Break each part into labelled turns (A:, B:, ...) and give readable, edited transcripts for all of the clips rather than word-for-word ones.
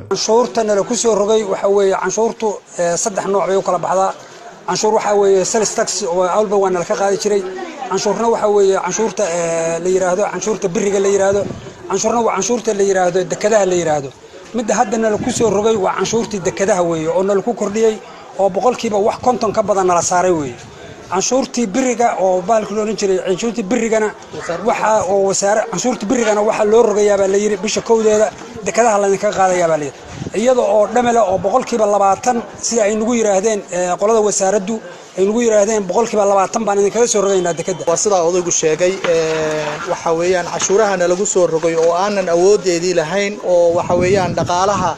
A: canshuurtana la ku soo rogay waxa weeye canshuurtu saddex nooc bay u kala baxdaa canshuur waxa weeye sales tax oo awalba waa la ka qaadi jiray canshuurna waxa weeye canshuurta la yiraahdo canshuurta biriga la yiraahdo canshuurna waa canshuurta la yiraahdo dekadaha la yiraahdo midda haddana la ku soo rogay waa canshuurtii dekadaha weeye oo la ku kordhiyay oo boqolkiiba wax konton ka badan la saaray weeye canshuurtii biriga oo baalka loo jiray canshuurtii birigana waxa oo wasaare canshuurtii birigana waxa loo rogayaa la yiri bisha kowdeeda dekadaha la ka qaadayaa la yiri iyada oo dhamela oo boqolkiiba 20 sida ay nagu yiraahdeen qolada wasaaraddu ay nagu yiraahdeen boqolkiiba 20 baan idin kaga soo rogaynaa dekada
B: waa sida odaygu sheegay waxa weeyaan cashuurahana lagu soo rogay oo aanan awoodeedii lahayn oo waxa weeyaan dhaqaalaha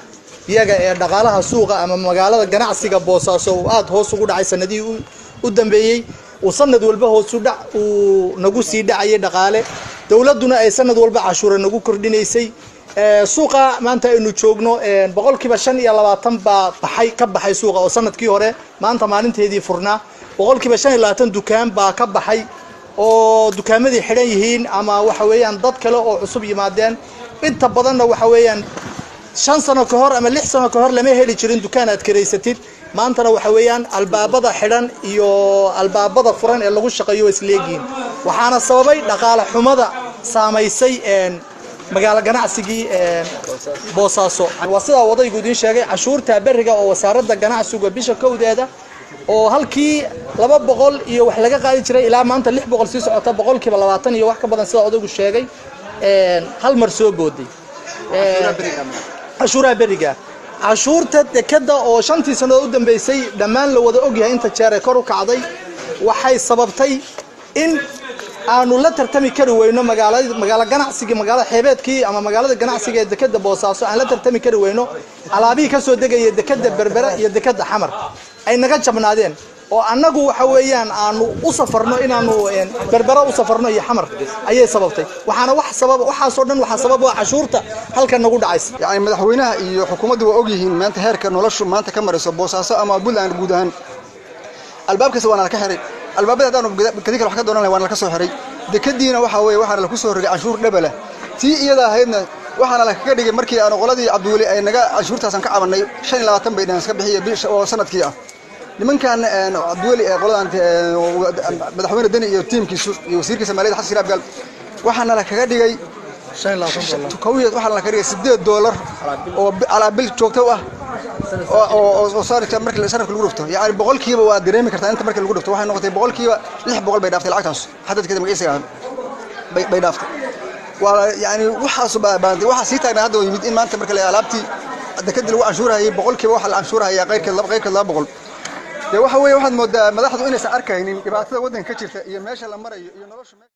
B: iyaga ee dhaqaalaha suuqa ama magaalada ganacsiga Boosaaso aad hoos ugu dhacay sanadii u dambeeyay oo sanad walba hoos u dhac uu nagu sii dhacay dhaqaale dawladuna ay sanad walba cashuur nagu kordhinaysay suuqa maanta aynu joogno boqolkiiba 25 baa ka baxay suuqa oo sanadkii hore maanta maalinteedii furnaa boqolkiiba 25 dukaan baa ka baxay oo dukaamadii xiran yihiin ama waxa weeyaan dad kale oo cusub yimaadeen inta badanna waxa weeyaan 5 sano ka hor ama 6 sano ka hor lama heli jirin dukaan aad kireysatid maantana waxa weeyaan albaabada xiran iyo albaabada furan ee lagu shaqeeyo isleegiin waxaana sababay dhaqaale xumada saameysay magaala ganacsigii Boosaaso waa sida wadaygu idin sheegay cashuurta bariga oo wasaaradda ganacsiga bisha kowdeeda oo halkii 200 iyo wax laga qaadi jiray ilaa maanta 600 sii socota boqolkiiba 20 iyo wax ka badan sida wadaygu sheegay hal mar soo booday cashuuraha bariga cashuurta dekada oo 5 sano u dambeysay dhamaan la wada og yahay inta jeer kor u kacday waxay sababtay in aanu la tartami kari weyno magaalada ganacsiga magaalada xeebeedkii ama magaalada ganacsiga ee dekada Boosaaso aan la tartami kari weyno alaabii ka soo degay dekada Berbera iyo dekada Xamar ay naga jabnaadeen oo anagu waxa weeyaan aanu u safarno inaanu Berbera u safarno iyo Xamar ayay sababtay waxaana wax sabab waxa soo dhan waxa sabab waa cashuurta halka nagu dhacaysay
C: yani madaxweynaha iyo xukuumaddu waa og yihiin maanta heerka noloshu maanta ka marayso Boosaaso ama Puntland guud ahaan albaabkiisa waa ka xiray albaabada hadaan kadib wax ka doonan lahayn waa la ka soo xiray dekadiina waxa weeye waxa la ku soo rogay canshuur dhabala tii iyada ahaydna waxaana la kaga dhigay markii aan qoladii Cabduuli ay naga canshuurtaasan ka cabanay 25 bay iska bixiyay bil oo sanadkii ah nimankan Cabduuli ee qoladan madaxweyne Dani iyo tiimkiisu iyo wasiirkiisa maaliyadda Xasan Shiraab gal waxaana la kaga dhigay $25 waxaana la kaga dhigay $8 oo ala bil joogto ah oo saarta markii sanadka lagu dhufto yaani boqolkiiba waa dareemi kartaa inta markii lagu dhufto waxay noqotay boqolkiiba 600 bay dhaaftay lacagtaas xadadkeeda magciisa bay dhaaftay waa yaani waxa sii taagna hadda yimid in maanta markii la alaabtii dekada lagu canshuurahay boqolkiiba waxa la canshuurahay qayrka 200 waxa weeye waxaad moodaa madaxdu inaysan arkaynin dhibaatada wadanka ka jirta iyo meesha la marayo iyo nolosha